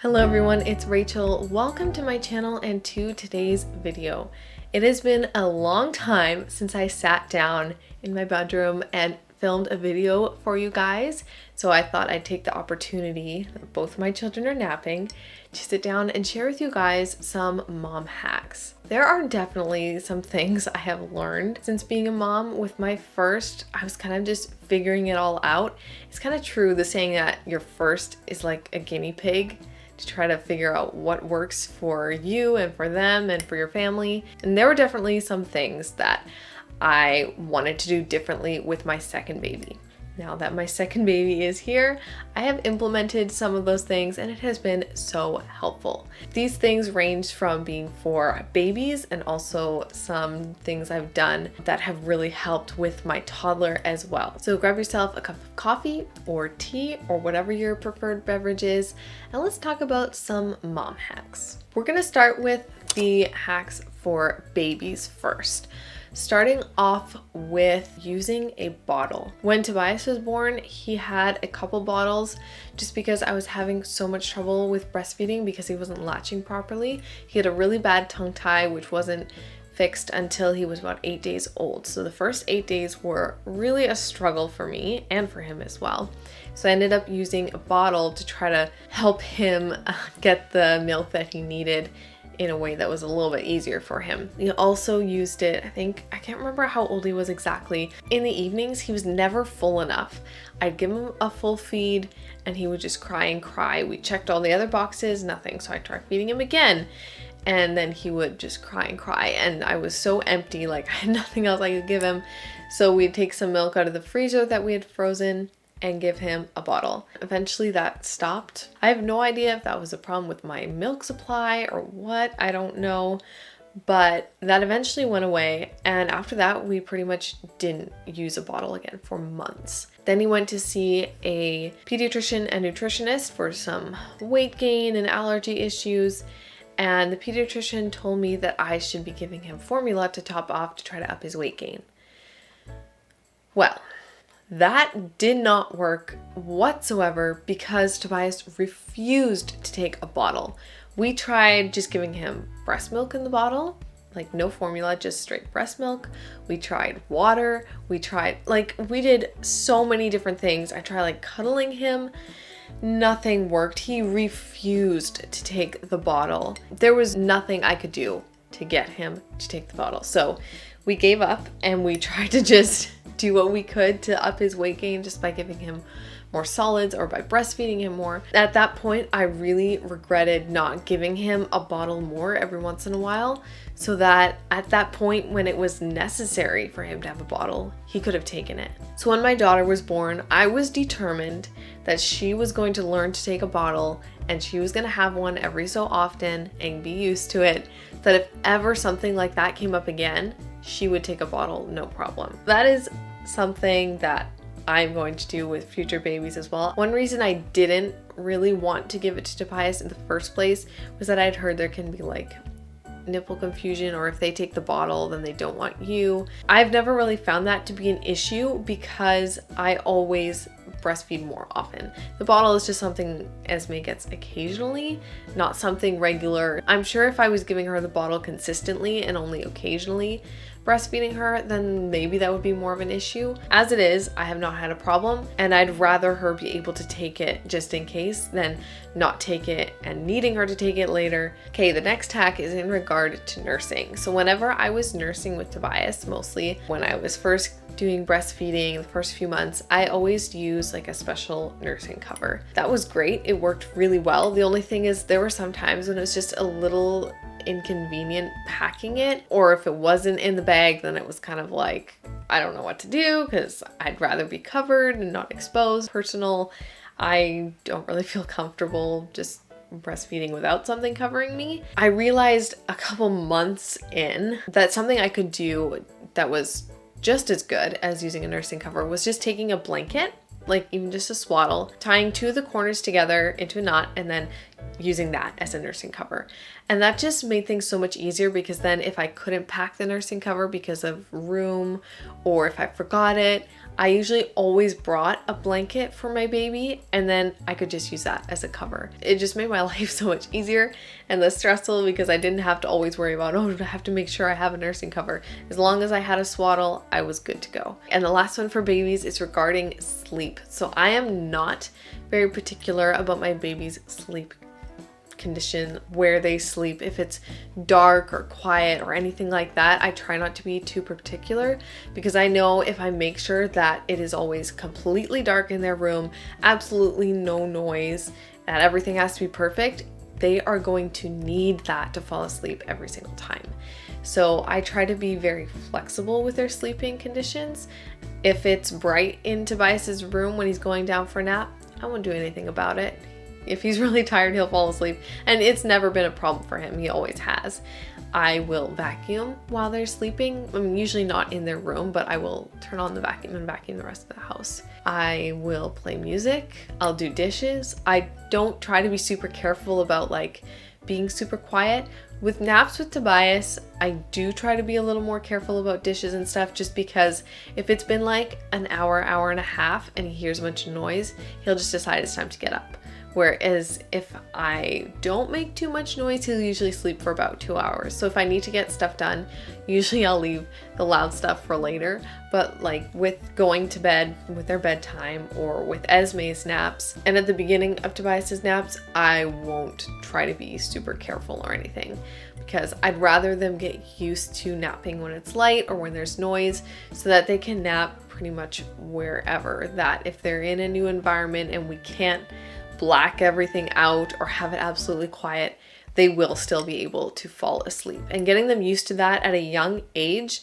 Hello everyone, it's Rachel. Welcome to my channel and to today's video. It has been a long time since I sat down in my bedroom and filmed a video for you guys, so I thought I'd take the opportunity, both my children are napping, to sit down and share with you guys some mom hacks. There are definitely some things I have learned since being a mom. With my first, I was kind of just figuring it all out. It's kind of true, the saying that your first is like a guinea pig, to try to figure out what works for you and for them and for your family. And there were definitely some things that I wanted to do differently with my second baby. Now that my second baby is here, I have implemented some of those things and it has been so helpful. These things range from being for babies and also some things I've done that have really helped with my toddler as well. So grab yourself a cup of coffee or tea or whatever your preferred beverage is, and let's talk about some mom hacks. We're gonna start with the hacks for babies first. Starting off with using a bottle. When Tobias was born, he had a couple bottles just because I was having so much trouble with breastfeeding because he wasn't latching properly. He had a really bad tongue tie, which wasn't fixed until he was about 8 days old. So the first 8 days were really a struggle for me and for him as well. So I ended up using a bottle to try to help him get the milk that he needed in a way that was a little bit easier for him. He also used it, I can't remember how old he was exactly. In the evenings, he was never full enough. I'd give him a full feed and he would just cry and cry. We checked all the other boxes, nothing. So I tried feeding him again and then he would just cry and cry. And I was so empty, like I had nothing else I could give him. So we'd take some milk out of the freezer that we had frozen and give him a bottle. Eventually that stopped. I have no idea if that was a problem with my milk supply or what, I don't know, but that eventually went away, and after that we pretty much didn't use a bottle again for months. Then he went to see a pediatrician and nutritionist for some weight gain and allergy issues, and the pediatrician told me that I should be giving him formula to top off to try to up his weight gain. Well, that did not work whatsoever because Tobias refused to take a bottle. We tried just giving him breast milk in the bottle, like no formula, just straight breast milk. We tried water. We did so many different things. I tried like cuddling him. Nothing worked. He refused to take the bottle. There was nothing I could do to get him to take the bottle. So we gave up and we tried to just do what we could to up his weight gain just by giving him more solids or by breastfeeding him more. At that point, I really regretted not giving him a bottle more every once in a while, so that at that point when it was necessary for him to have a bottle, he could have taken it. So when my daughter was born, I was determined that she was going to learn to take a bottle and she was going to have one every so often and be used to it, that if ever something like that came up again, she would take a bottle, no problem. That is something that I'm going to do with future babies as well. One reason I didn't really want to give it to Tobias in the first place was that I'd heard there can be like nipple confusion, or if they take the bottle then they don't want you. I've never really found that to be an issue because I always breastfeed more often. The bottle is just something Esme gets occasionally, not something regular. I'm sure if I was giving her the bottle consistently and only occasionally breastfeeding her, then maybe that would be more of an issue. As it is, I have not had a problem, and I'd rather her be able to take it just in case than not take it and needing her to take it later. Okay, the next hack is in regard to nursing. So whenever I was nursing with Tobias, mostly when I was first doing breastfeeding the first few months, I always used like a special nursing cover. That was great. It worked really well. The only thing is there were some times when it was just a little inconvenient packing it, or if it wasn't in the bag, then it was kind of like, I don't know what to do because I'd rather be covered and not exposed. Personal, I don't really feel comfortable just breastfeeding without something covering me. I realized a couple months in that something I could do that was just as good as using a nursing cover was just taking a blanket, like even just a swaddle, tying two of the corners together into a knot, and then using that as a nursing cover. And that just made things so much easier because then if I couldn't pack the nursing cover because of room or if I forgot it, I usually always brought a blanket for my baby, and then I could just use that as a cover. It just made my life so much easier and less stressful because I didn't have to always worry about, oh, I have to make sure I have a nursing cover. As long as I had a swaddle, I was good to go. And the last one for babies is regarding sleep. So I am not very particular about my baby's sleep condition, where they sleep. If it's dark or quiet or anything like that, I try not to be too particular, because I know if I make sure that it is always completely dark in their room, absolutely no noise, that everything has to be perfect, they are going to need that to fall asleep every single time. So I try to be very flexible with their sleeping conditions. If it's bright in Tobias's room when he's going down for a nap, I won't do anything about it. If he's really tired, he'll fall asleep. And it's never been a problem for him. He always has. I will vacuum while they're sleeping. I mean, usually not in their room, but I will turn on the vacuum and vacuum the rest of the house. I will play music. I'll do dishes. I don't try to be super careful about like being super quiet. With naps with Tobias, I do try to be a little more careful about dishes and stuff, just because if it's been like an hour, hour and a half and he hears a bunch of noise, he'll just decide it's time to get up. Whereas if I don't make too much noise, he'll usually sleep for about 2 hours. So if I need to get stuff done, usually I'll leave the loud stuff for later. But like with going to bed, with their bedtime, or with Esme's naps, and at the beginning of Tobias's naps, I won't try to be super careful or anything, because I'd rather them get used to napping when it's light or when there's noise, so that they can nap pretty much wherever. That if they're in a new environment and we can't black everything out or have it absolutely quiet, they will still be able to fall asleep. And getting them used to that at a young age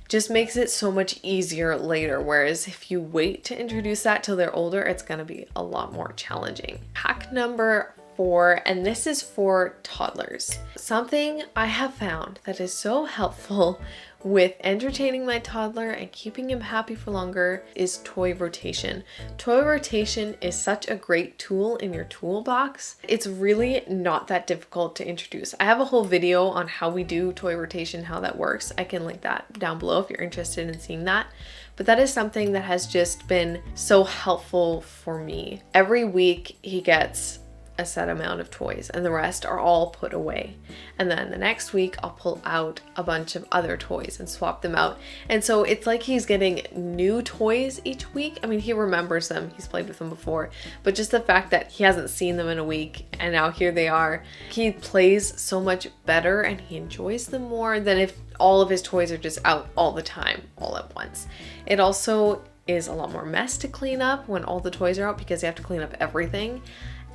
just makes it so much easier later. Whereas if you wait to introduce that till they're older, it's going to be a lot more challenging. Hack number 4, and this is for toddlers. Something I have found that is so helpful with entertaining my toddler and keeping him happy for longer is toy rotation. Toy rotation is such a great tool in your toolbox. It's really not that difficult to introduce. I have a whole video on how we do toy rotation, how that works. I can link that down below if you're interested in seeing that. But that is something that has just been so helpful for me. Every week he gets a set amount of toys and the rest are all put away. And then the next week I'll pull out a bunch of other toys and swap them out. And so it's like he's getting new toys each week. I mean, he remembers them, he's played with them before, but just the fact that he hasn't seen them in a week and now here they are, he plays so much better and he enjoys them more than if all of his toys are just out all the time, all at once. It also is a lot more mess to clean up when all the toys are out, because you have to clean up everything.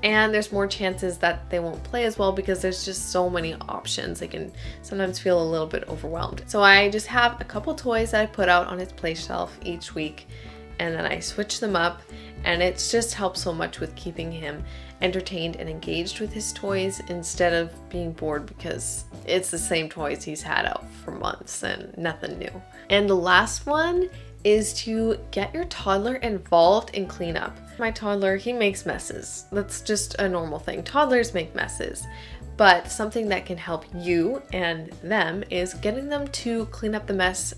And there's more chances that they won't play as well because there's just so many options. They can sometimes feel a little bit overwhelmed. So I just have a couple toys that I put out on his play shelf each week, and then I switch them up, and it's just helped so much with keeping him entertained and engaged with his toys instead of being bored because it's the same toys he's had out for months and nothing new. And the last one is to get your toddler involved in cleanup. My toddler, he makes messes. That's just a normal thing. Toddlers make messes. But something that can help you and them is getting them to clean up the mess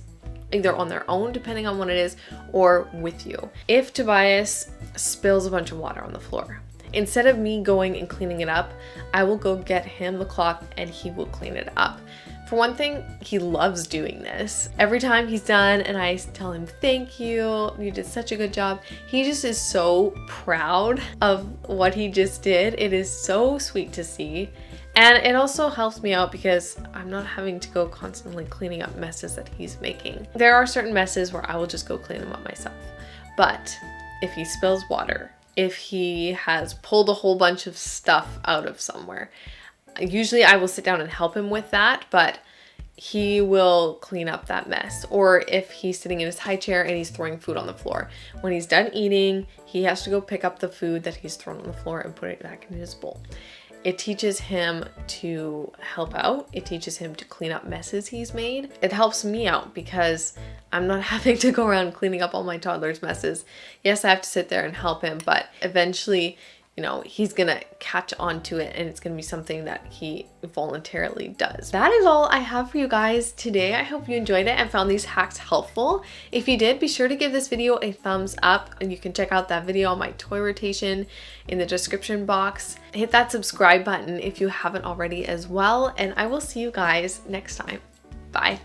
either on their own, depending on what it is, or with you. If Tobias spills a bunch of water on the floor, instead of me going and cleaning it up, I will go get him the cloth and he will clean it up. For one thing, he loves doing this. Every time he's done and I tell him, thank you, you did such a good job, he just is so proud of what he just did. It is so sweet to see. And it also helps me out because I'm not having to go constantly cleaning up messes that he's making. There are certain messes where I will just go clean them up myself. But if he spills water, if he has pulled a whole bunch of stuff out of somewhere, usually I will sit down and help him with that, but he will clean up that mess. Or if he's sitting in his high chair and he's throwing food on the floor, when he's done eating, he has to go pick up the food that he's thrown on the floor and put it back in his bowl. It teaches him to help out. It teaches him to clean up messes he's made. It helps me out because I'm not having to go around cleaning up all my toddler's messes. Yes, I have to sit there and help him, but eventually you know, he's gonna catch on to it and it's gonna be something that he voluntarily does. That is all I have for you guys today. I hope you enjoyed it and found these hacks helpful. If you did, be sure to give this video a thumbs up, and you can check out that video on my toy rotation in the description box. Hit that subscribe button if you haven't already as well, and I will see you guys next time. Bye.